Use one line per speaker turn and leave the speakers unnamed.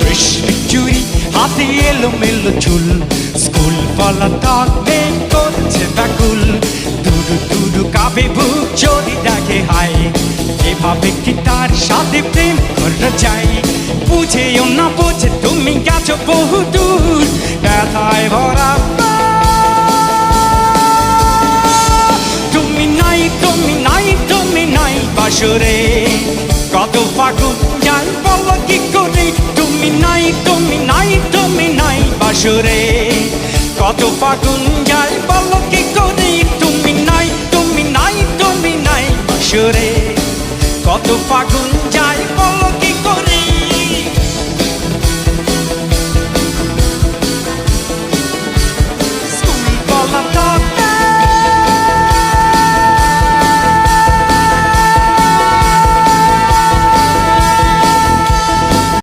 বৃষ্টি চুরি হাতে এলোমেলো চুল, স্কুল পলাতক করছে ব্যাকুল। দুরু দুরু কাবে বুক যদি দেখে হায়, এভাবে কি তার সাথে প্রেম করা যায়? বুঝেও না বোঝে তুমি গেছো বহু দূর, ব্যথায় ভরা তুমি নাই, তুমি নাই, তুমি নাই বাসরে। কত ফাগুন যায় বলো কি করে, তুমি নাই, তুমি নাই, তুমি নাই বাসরে। কত ফাগুন যায় বলো কি করে, তুমি নাই, তুমি নাই, তুমি নাই বাসরে। কত ফাগুন